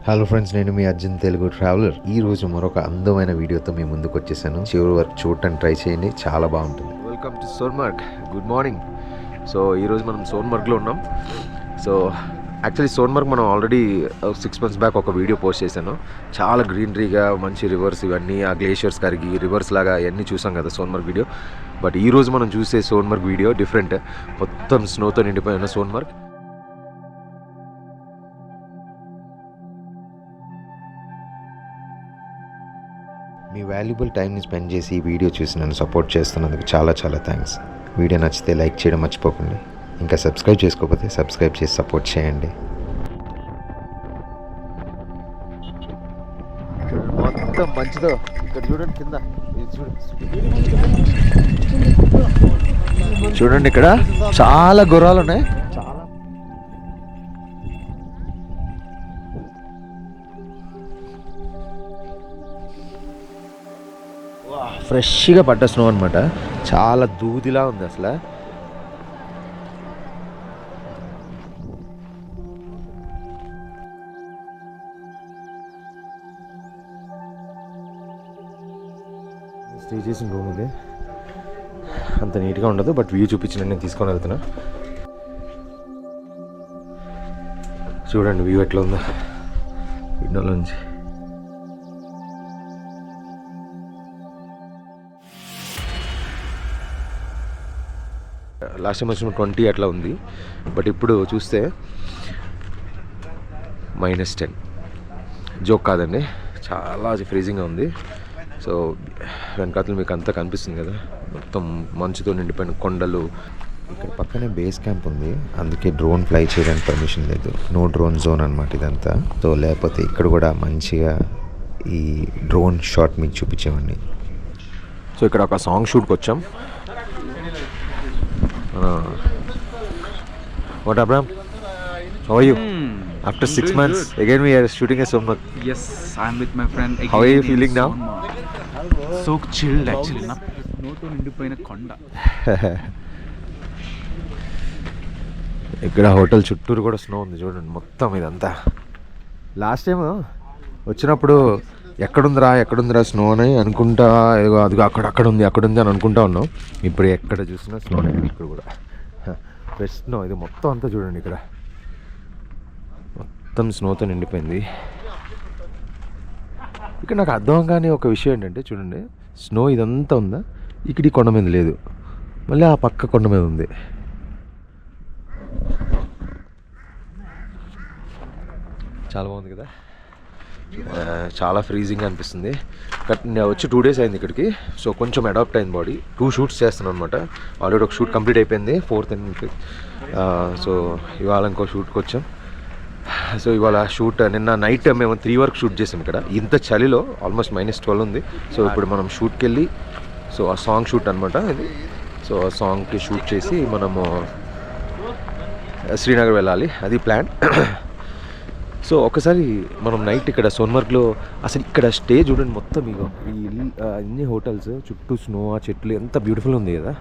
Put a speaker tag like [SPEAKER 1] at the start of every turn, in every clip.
[SPEAKER 1] Hello friends, నేను మీ Arjun Telugu traveller. ఈ రోజు మరొక అందమైన వీడియోతో మీ ముందుకు వచ్చేసాను. చివరి వరకు చూడటానికి ట్రై చేయండి, చాలా బాగుంటుంది. Welcome to Sonmarg. Good morning. So ఈరోజు మనం సోన్మార్గ్లో ఉన్నాం. సో యాక్చువల్లీ సోన్మార్గ్ మనం ఆల్రెడీ 6 months బ్యాక్ ఒక వీడియో పోస్ట్ చేశాను. చాలా గ్రీనరీగా మంచి రివర్స్, ఇవన్నీ ఆ గ్లేషియర్స్ కరిగి రివర్స్ లాగా ఇవన్నీ చూసాం కదా సోన్మార్గ్ వీడియో. బట్ ఈరోజు మనం చూసే సోన్మార్గ్ వీడియో డిఫరెంట్. మొత్తం స్నోతో నిండిపోయిన సోన్మార్గ్. మీ వాల్యుబుల్ టైంని స్పెండ్ చేసి ఈ వీడియో చూసి నన్ను సపోర్ట్ చేస్తున్నందుకు చాలా చాలా థ్యాంక్స్. వీడియో నచ్చితే లైక్ చేయడం మర్చిపోకండి. ఇంకా సబ్స్క్రైబ్ చేసుకోకపోతే సబ్స్క్రైబ్ చేసి సపోర్ట్ చేయండి. మొత్తం మంచిదో ఇక్కడ చూడండి, కింద చూడండి, ఇక్కడ చాలా గుర్రాలు ఉన్నాయి. ఫ్రెష్గా పడ్డ స్నో అనమాట. చాలా దూదిలా ఉంది అసలు. స్టే చేసిన రూమ్ ఇది. అంత నీట్గా ఉండదు, బట్ వ్యూ చూపించిన నేను తీసుకొని వెళ్తున్నా. చూడండి వ్యూ ఎట్లా ఉందో విండోలో నుంచి. లాస్ట్ టైం వచ్చిన 20 అట్లా ఉంది, బట్ ఇప్పుడు చూస్తే -10. జోక్ కాదండి, చాలా ఫ్రీజింగ్గా ఉంది. సో వెనకాతలు మీకు అంతా కనిపిస్తుంది కదా, మొత్తం మంచుతో నిండిపోయిన కొండలు. ఇక్కడ పక్కనే బేస్ క్యాంప్ ఉంది, అందుకే డ్రోన్ ఫ్లై చేయడానికి పర్మిషన్ లేదు. నో డ్రోన్ జోన్ అనమాట ఇదంతా. సో లేకపోతే ఇక్కడ కూడా మంచిగా ఈ డ్రోన్ షాట్ మీకు చూపించేవాడిని. సో ఇక్కడ ఒక సాంగ్ షూట్కి వచ్చాం. What Abraham? How are you? After 6 months, again we are shooting a Sonmarg.
[SPEAKER 2] Yes, I'm with my friend again.
[SPEAKER 1] How are you feeling now?
[SPEAKER 2] So chilled actually. Na snow to నిండిపోయిన కొండ.
[SPEAKER 1] ఇక్కడ hotel చుట్టూరు కూడా snow ఉంది చూడండి, మొత్తం ఇదంతా. Last time వచ్చినప్పుడు ఎక్కడుందిరా స్నో అని అనుకుంటా, ఏదో అది అక్కడ ఉంది అని అనుకుంటా ఉన్నాం. ఇప్పుడు ఎక్కడ చూసినా స్నోనే. ఇక్కడ కూడా ఫ్రెష్ స్నో. ఇది మొత్తం అంతా చూడండి, ఇక్కడ మొత్తం స్నోతో నిండిపోయింది. ఇక్కడ నాకు అర్థం కాని ఒక విషయం ఏంటంటే, చూడండి స్నో ఇదంతా ఉందా, ఇక్కడ ఈ కొండ మీద లేదు, మళ్ళీ ఆ పక్క కొండ మీద ఉంది. చాలా బాగుంది కదా. చాలా ఫ్రీజింగ్ అనిపిస్తుంది. నేను వచ్చి 2 days అయింది ఇక్కడికి. సో కొంచెం అడాప్ట్ అయింది బాడీ. 2 shoots చేస్తున్నాను అనమాట. ఆల్రెడీ ఒక షూట్ కంప్లీట్ అయిపోయింది, 4th and 5th. సో ఇవాళ ఇంకో షూట్కి వచ్చాం. సో ఇవాళ షూట్ నిన్న నైట్ మేము 3 వరకు షూట్ చేసాం ఇక్కడ. ఇంత చలిలో ఆల్మోస్ట్ -12 ఉంది. సో ఇప్పుడు మనం షూట్కి వెళ్ళి, సో ఆ సాంగ్ షూట్ అనమాట ఇది. సో ఆ సాంగ్కి షూట్ చేసి మనము శ్రీనగర్ వెళ్ళాలి, అది ప్లాన్. సో ఒకసారి మనం నైట్ ఇక్కడ సోన్మార్గ్లో అసలు ఇక్కడ స్టే చూడండి, మొత్తం ఇగో ఈ అన్ని హోటల్స్ చుట్టూ స్నో, ఆ చెట్లు ఎంత బ్యూటిఫుల్ ఉంది కదా.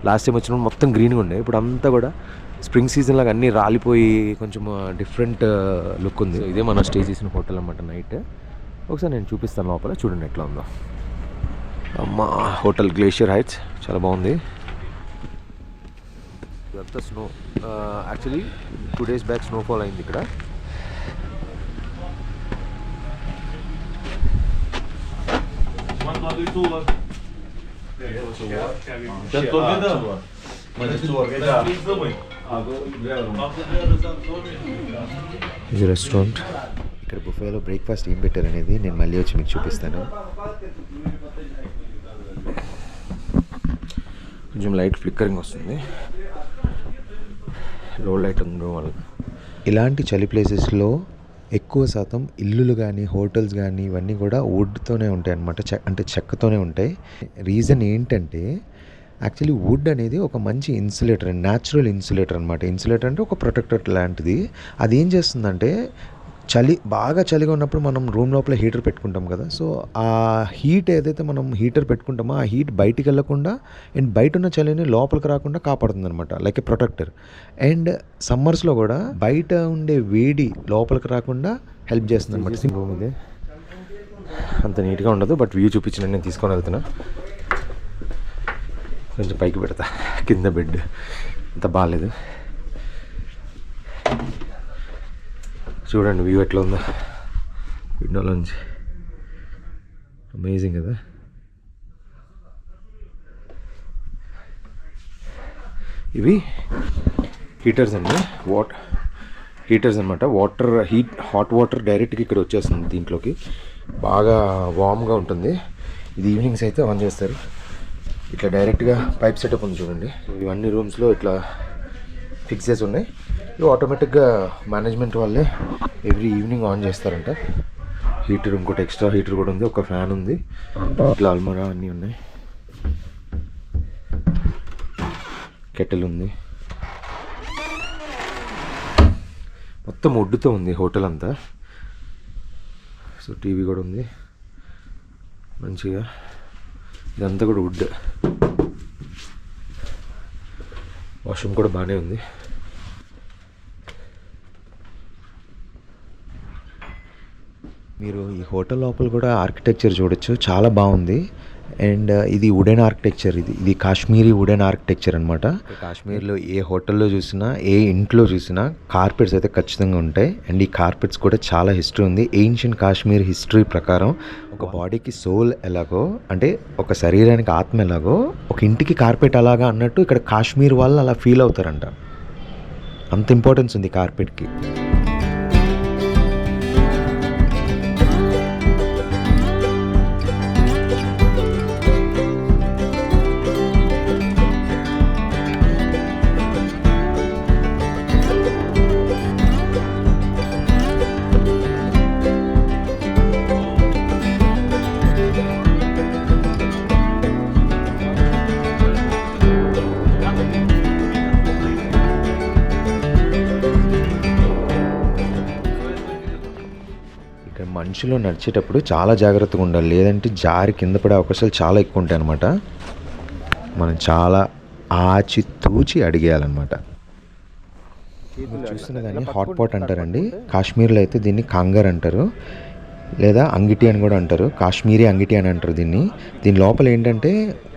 [SPEAKER 1] లాస్ట్ టైం వచ్చినప్పుడు మొత్తం గ్రీన్గా ఉండే, ఇప్పుడు అంతా కూడా స్ప్రింగ్ సీజన్ లాగా అన్నీ రాలిపోయి కొంచెం డిఫరెంట్ లుక్ ఉంది. ఇదే మనం స్టే చేసిన హోటల్ అన్నమాట నైట్. ఒకసారి నేను చూపిస్తాను లోపల, చూడండి ఎట్లా ఉందో. అమ్మ, హోటల్ గ్లేషియర్ హైట్స్ చాలా బాగుంది. ఇదంతా snow. Actually 2 days back snowfall అయింది ఇక్కడ. ఇది రెస్టారెంట్. ఇక్కడ బుఫేలో బ్రేక్ఫాస్ట్ ఏం పెట్టారు అనేది నేను మళ్ళీ వచ్చి మీకు చూపిస్తాను. కొంచెం లైట్ ఫ్లిక్కరింగ్ వస్తుంది, రోడ్ లైట్ ఉండడం వల్ల. ఇలాంటి చలి ప్లేసెస్లో ఎక్కువ శాతం ఇల్లులు కానీ హోటల్స్ కానీ ఇవన్నీ కూడా వుడ్తోనే ఉంటాయి అన్నమాట. అంటే చెక్కతోనే ఉంటాయి. రీజన్ ఏంటంటే, యాక్చువల్లీ వుడ్ అనేది ఒక మంచి ఇన్సులేటర్, న్యాచురల్ ఇన్సులేటర్ అనమాట. ఇన్సులేటర్ అంటే ఒక ప్రొటెక్టర్ లాంటిది. అది ఏం చేస్తుందంటే బాగా చలిగా ఉన్నప్పుడు మనం రూమ్ లోపల హీటర్ పెట్టుకుంటాం కదా. సో ఆ హీట్ ఏదైతే మనం హీటర్ పెట్టుకుంటామో ఆ హీట్ బయటికి వెళ్ళకుండా అండ్ బయట ఉన్న చలిని లోపలికి రాకుండా కాపాడుతుంది అనమాట, లైక్ ఏ ప్రొటెక్టర్. అండ్ సమ్మర్స్లో కూడా బయట ఉండే వేడి లోపలికి రాకుండా హెల్ప్ చేస్తుంది అనమాట. రూమ్ ఇది అంత నీట్గా ఉండదు, బట్ వ్యూ చూపించిన నేను తీసుకొని వెళ్తున్నా. కొంచెం పైకి పెడతా, కింద బెడ్ అంత బాగాలేదు. చూడండి వ్యూ ఎట్లా ఉందో విండోలోంచి, అమేజింగ్ కదా. ఇవి హీటర్స్ అండి, హీటర్స్ అనమాట. హాట్ వాటర్ డైరెక్ట్గా ఇక్కడ వచ్చేస్తుంది దీంట్లోకి, బాగా వామ్గా ఉంటుంది. ఇది ఈవినింగ్స్ అయితే ఆన్ చేస్తారు. ఇట్లా డైరెక్ట్గా పైప్ సెటప్ ఉంది చూడండి. ఇవన్నీ రూమ్స్లో ఇట్లా ఫిక్స్ చేసి ఉన్నాయి. ఇవి ఆటోమేటిక్గా మేనేజ్మెంట్ వాళ్ళే ఎవ్రీ ఈవినింగ్ ఆన్ చేస్తారంట. హీటర్, ఇంకోటి ఎక్స్ట్రా హీటర్ కూడా ఉంది, ఒక ఫ్యాన్ ఉంది, ఇట్లా అల్మరా అన్నీ ఉన్నాయి, కెటిల్ ఉంది. మొత్తం వుడ్తో ఉంది హోటల్ అంతా. సో టీవీ కూడా ఉంది మంచిగా. ఇదంతా కూడా వుడ్. వాష్రూమ్ కూడా బాగానే ఉంది. మీరు ఈ హోటల్ లోపల కూడా ఆర్కిటెక్చర్ చూడొచ్చు, చాలా బాగుంది. అండ్ ఇది వుడెన్ ఆర్కిటెక్చర్, ఇది కాశ్మీరీ వుడెన్ ఆర్కిటెక్చర్ అనమాట. కాశ్మీర్లో ఏ హోటల్లో చూసినా, ఏ ఇంట్లో చూసినా కార్పెట్స్ అయితే ఖచ్చితంగా ఉంటాయి. అండ్ ఈ కార్పెట్స్ కూడా చాలా హిస్టరీ ఉంది. ఏన్షియంట్ కాశ్మీర్ హిస్టరీ ప్రకారం ఒక బాడీకి సోల్ ఎలాగో, అంటే ఒక శరీరానికి ఆత్మ ఎలాగో, ఒక ఇంటికి కార్పెట్ అలాగా అన్నట్టు ఇక్కడ కాశ్మీర్ వాళ్ళు అలా ఫీల్ అవుతారంట. అంత ఇంపార్టెన్స్ ఉంది కార్పెట్కి. మనుషులు నడిచేటప్పుడు చాలా జాగ్రత్తగా ఉండాలి, లేదంటే జారి కింద పడే అవకాశాలు చాలా ఎక్కువ ఉంటాయి అన్నమాట. మనం చాలా ఆచితూచి అడిగేయాలన్నమాట. చూస్తున్న దాన్ని హాట్ పాట్ అంటారండి. కాశ్మీర్లో అయితే దీన్ని కాంగర్ అంటారు, లేదా అంగిటి అని కూడా అంటారు. కాశ్మీరీ అంగిటి అని అంటారు దీన్ని. దీని లోపల ఏంటంటే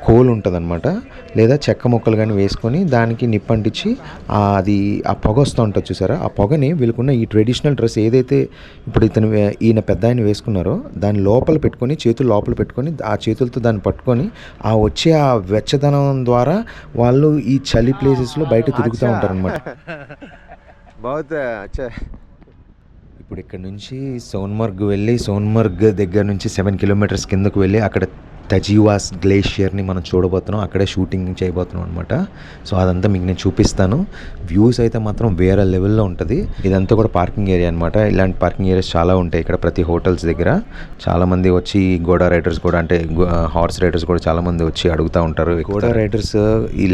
[SPEAKER 1] కోల్ ఉంటుంది అనమాట, లేదా చెక్క ముక్కలు కానీ వేసుకొని దానికి నిప్పంటించి అది ఆ పొగ వస్తూ ఉంటుంది చూసారా. ఆ పొగని వీళ్ళకున్న ఈ ట్రెడిషనల్ డ్రెస్ ఏదైతే ఇప్పుడు ఈయన పెద్ద ఆయన వేసుకున్నారో దాని లోపల పెట్టుకొని, చేతులు లోపల పెట్టుకొని, ఆ చేతులతో దాన్ని పట్టుకొని ఆ వచ్చే ఆ వెచ్చదనం ద్వారా వాళ్ళు ఈ చలి ప్లేసెస్లో బయట తిరుగుతూ ఉంటారు అనమాట. ఇప్పుడు ఇక్కడ నుంచి సోన్మర్గ్ వెళ్ళి, సోన్మర్గ్ దగ్గర నుంచి 7 కిలోమీటర్స్ కిందకు వెళ్ళి అక్కడ తజీవాస్ గ్లేషియర్ని మనం చూడబోతున్నాం. అక్కడే షూటింగ్ చేయబోతున్నాం అనమాట. సో అదంతా మీకు నేను చూపిస్తాను. వ్యూస్ అయితే మాత్రం వేరే లెవెల్లో ఉంటుంది. ఇదంతా కూడా పార్కింగ్ ఏరియా అనమాట. ఇలాంటి పార్కింగ్ ఏరియాస్ చాలా ఉంటాయి ఇక్కడ ప్రతి హోటల్స్ దగ్గర. చాలామంది వచ్చి గోడా రైడర్స్ కూడా, అంటే హార్స్ రైడర్స్ కూడా చాలామంది వచ్చి అడుగుతూ ఉంటారు. గోడా రైడర్స్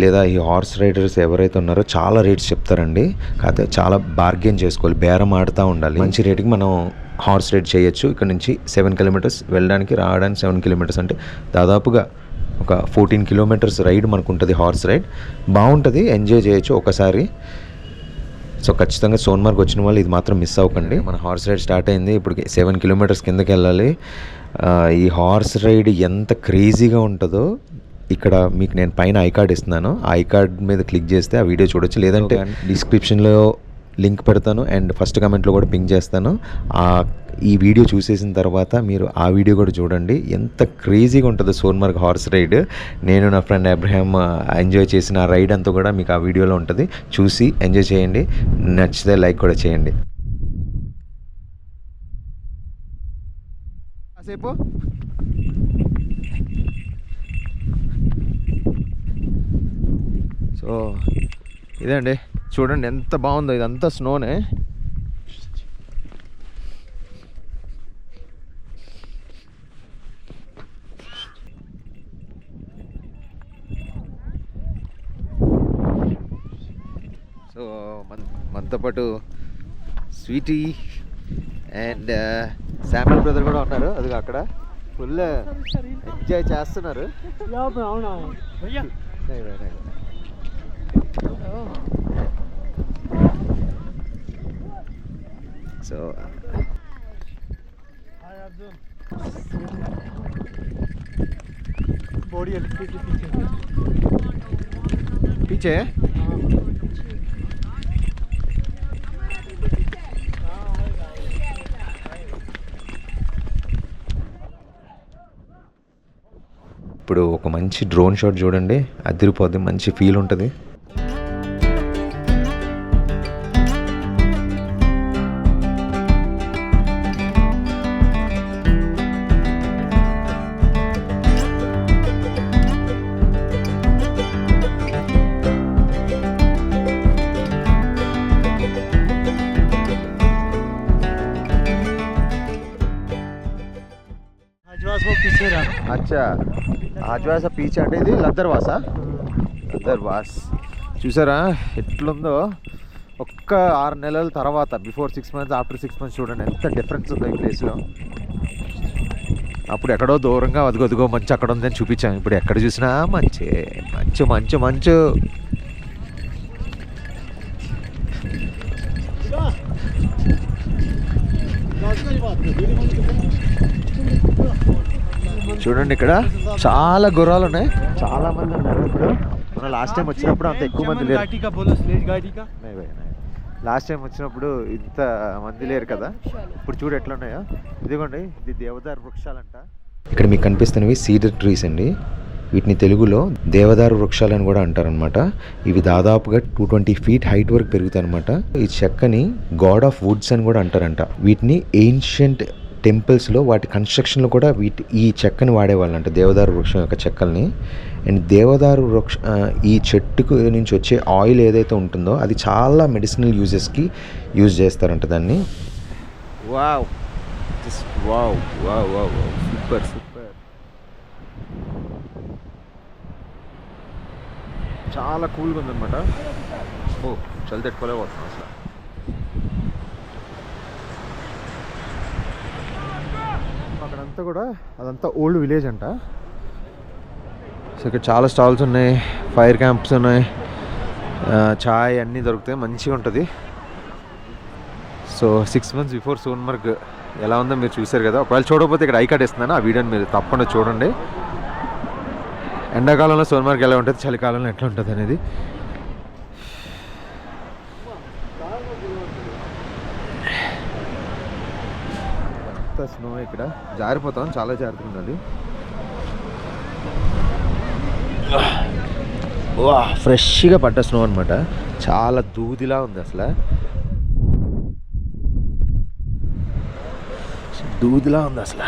[SPEAKER 1] లేదా ఈ హార్స్ రైడర్స్ ఎవరైతే ఉన్నారో చాలా రేట్స్ చెప్తారండి. కాకపోతే చాలా బార్గెన్ చేసుకోవాలి, బేరం ఆడుతూ ఉండాలి. మంచి రేటుకి మనం హార్స్ రైడ్ చేయొచ్చు. ఇక్కడ నుంచి 7 కిలోమీటర్స్ వెళ్ళడానికి, రావడానికి 7 కిలోమీటర్స్ అంటే దాదాపుగా ఒక 14 కిలోమీటర్స్ రైడ్ మనకు ఉంటుంది. హార్స్ రైడ్ బాగుంటుంది, ఎంజాయ్ చేయొచ్చు ఒకసారి. సో ఖచ్చితంగా సోన్మర్గ్ వచ్చిన వాళ్ళు ఇది మాత్రం మిస్ అవ్వకండి. మన హార్స్ రైడ్ స్టార్ట్ అయింది. ఇప్పుడు 7 కిలోమీటర్స్ కిందకి వెళ్ళాలి. ఈ హార్స్ రైడ్ ఎంత క్రేజీగా ఉంటుందో ఇక్కడ మీకు నేను పైన ఐ కార్డ్ ఇస్తున్నాను. ఆ ఐ కార్డ్ మీద క్లిక్ చేస్తే ఆ వీడియో చూడొచ్చు, లేదంటే డిస్క్రిప్షన్లో లింక్ పెడతాను అండ్ ఫస్ట్ కమెంట్లో కూడా పింక్ చేస్తాను. ఈ వీడియో చూసేసిన తర్వాత మీరు ఆ వీడియో కూడా చూడండి. ఎంత క్రేజీగా ఉంటుందో సోన్మర్గ్ హార్స్ రైడ్. నేను నా ఫ్రెండ్ అబ్రహాం ఎంజాయ్ చేసిన ఆ రైడ్ అంతా కూడా మీకు ఆ వీడియోలో ఉంటుంది. చూసి ఎంజాయ్ చేయండి, నచ్చితే లైక్ కూడా చేయండి. కాసేపు సో ఇదండి, చూడండి ఎంత బాగుందో. ఇదంతా స్నోనే. సో మనతో పాటు స్వీటీ అండ్ శామ్యుల్ బ్రదర్ కూడా ఉన్నారు. అది అక్కడ ఫుల్ ఎంజాయ్ చేస్తున్నారు. సో पीछे ఇప్పుడు ఒక మంచి డ్రోన్ షాట్ చూడండి, అదిరిపోద్ది, మంచి ఫీల్ ఉంటుంది. అచ్చా ఆజ్వాస పీచ్ అంటే ఇది లద్దర్వాసా. లద్దర్వాస్ చూసారా ఎట్లుందో. ఒక్క 6 నెలల తర్వాత, బిఫోర్ 6 months, ఆఫ్టర్ 6 months చూడండి ఎంత డిఫరెన్స్ ఉందో ఈ ప్లేస్లో. అప్పుడు ఎక్కడో దూరంగా అదిగో మంచి అక్కడ ఉందని చూపించాము. ఇప్పుడు ఎక్కడ చూసినా మంచి మంచు మంచు మంచు. చూడండి ఇక్కడ చాలా గుర్రాలు ఉన్నాయి, చాలా మంది ఉన్నారు. ఇప్పుడు మనం లాస్ట్ టైం వచ్చినప్పుడు అంత ఎక్కువ మంది లేరు. లాస్ట్ టైం వచ్చినప్పుడు ఇంత మంది లేరు కదా. ఇప్పుడు చూడు ఎట్లా ఉన్నాయో. ఇదిగోండి, ఇది దేవదారు వృక్షాలంట. ఇక్కడ మీకు కనిపిస్తున్నవి సీడర్ ట్రీస్ అండి. వీటిని తెలుగులో దేవదారు వృక్షాలని కూడా అంటారనమాట. ఇవి దాదాపుగా 220 feet హైట్ వరకు పెరుగుతాయి అనమాట. ఈ చెక్కని గాడ్ ఆఫ్ వుడ్స్ అని కూడా అంటారంట. వీటిని ఏన్షియంట్ టెంపుల్స్లో వాటి కన్స్ట్రక్షన్లో కూడా ఈ చెక్కని వాడేవాళ్ళంట, దేవదారు వృక్షం యొక్క చెక్కల్ని. అండ్ దేవదారు ఈ చెట్టుకు నుంచి వచ్చే ఆయిల్ ఏదైతే ఉంటుందో అది చాలా మెడిసినల్ యూజెస్కి యూజ్ చేస్తారంట దాన్ని. Wow, wow wow wow, super super. చాలా కూల్గా ఉందన్నమాట. ఓ చలి తట్టుకోలేకపోతున్నాం అసలు. అక్కడంతా కూడా అదంతా ఓల్డ్ విలేజ్ అంట. సో ఇక్కడ చాలా స్టాల్స్ ఉన్నాయి, ఫైర్ క్యాంప్స్ ఉన్నాయి, చాయ్ అన్నీ దొరుకుతాయి, మంచిగా ఉంటుంది. సో 6 months బిఫోర్ సోన్మర్గ్ ఎలా ఉందో మీరు చూసారు కదా. ఒకవేళ చూడకపోతే ఇక్కడ ఐకార్డ్ ఇస్తున్నాను, ఆ వీడియోని మీరు తప్పకుండా చూడండి. ఎండాకాలంలో సోన్మర్గ్ ఎలా ఉంటుంది, చలికాలంలో ఎట్లా ఉంటుంది అనేది. అంతా స్నో, ఇక్కడ జారిపోతాం, చాలా జాగ్రత్తగా ఉండాలి. వా, ఫ్రెష్గా పడ్డ స్నో అనమాట, చాలా దూదిలా ఉంది అసలు, దూదిలా ఉంది అసలు.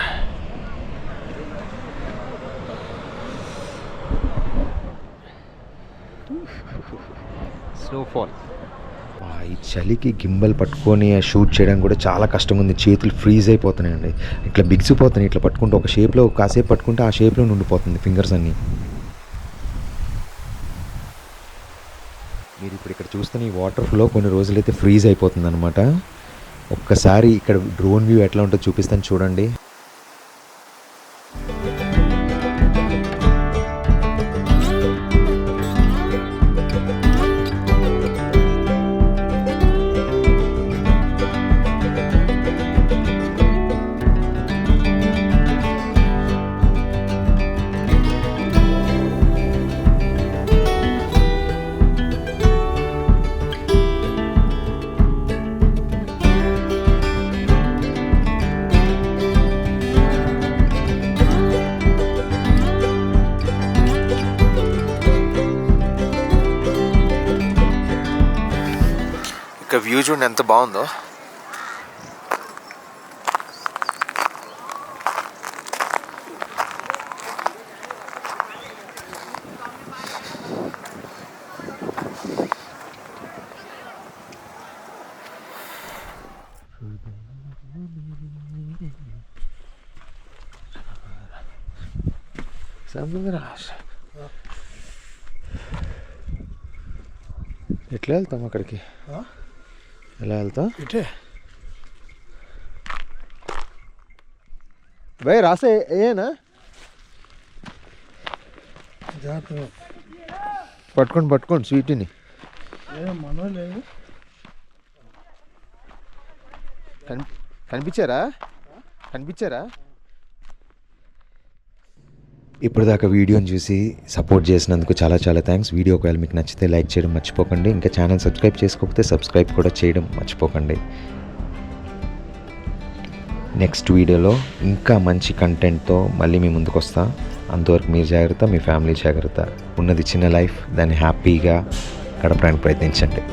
[SPEAKER 1] స్నోఫాల్. ఈ చలికి గింబల్ పట్టుకొని షూట్ చేయడానికి కూడా చాలా కష్టంగా ఉంది. చేతులు ఫ్రీజ్ అయిపోతున్నాయండి, ఇట్లా బిగిసిపోతున్నాయి. ఇట్లా పట్టుకుంటే ఒక షేప్లో కాసేపు పట్టుకుంటే ఆ షేప్లో నుండిపోతుంది ఫింగర్స్ అన్నీ. మీరు ఇప్పుడు ఇక్కడ చూస్తున్న ఈ వాటర్ ఫ్లో కొన్ని రోజులైతే ఫ్రీజ్ అయిపోతుంది అనమాట. ఒక్కసారి ఇక్కడ డ్రోన్ వ్యూ ఎట్లా ఉంటుందో చూపిస్తాను చూడండి. ఇక వ్యూ చూడండి ఎంత బాగుందో. ఎట్లా వెళ్తాం అక్కడికి? ఎలా వెళ్తాం? ఇటే భయ్ రాసే ఏనా పట్టుకోండి స్వీట్ని. కనిపించారా? ఇప్పుడు దాకా వీడియోని చూసి సపోర్ట్ చేసినందుకు చాలా చాలా థ్యాంక్స్. వీడియో ఒకవేళ మీకు నచ్చితే లైక్ చేయడం మర్చిపోకండి. ఇంకా ఛానల్ సబ్స్క్రైబ్ చేసుకోకపోతే సబ్స్క్రైబ్ కూడా చేయడం మర్చిపోకండి. నెక్స్ట్ వీడియోలో ఇంకా మంచి కంటెంట్తో మళ్ళీ మీ ముందుకు వస్తా. అంతవరకు మీరు జాగ్రత్త, మీ ఫ్యామిలీ జాగ్రత్త. ఉన్నది చిన్న లైఫ్, దాన్ని హ్యాపీగా గడపడానికి ప్రయత్నించండి.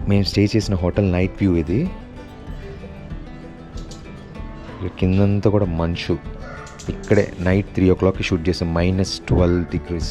[SPEAKER 1] మేము స్టే చేసిన హోటల్ నైట్ వ్యూ ఇది. కిందంతా కూడా మంచు. ఇక్కడే నైట్ 3 o'clock షూట్ చేసాం. -12 degrees.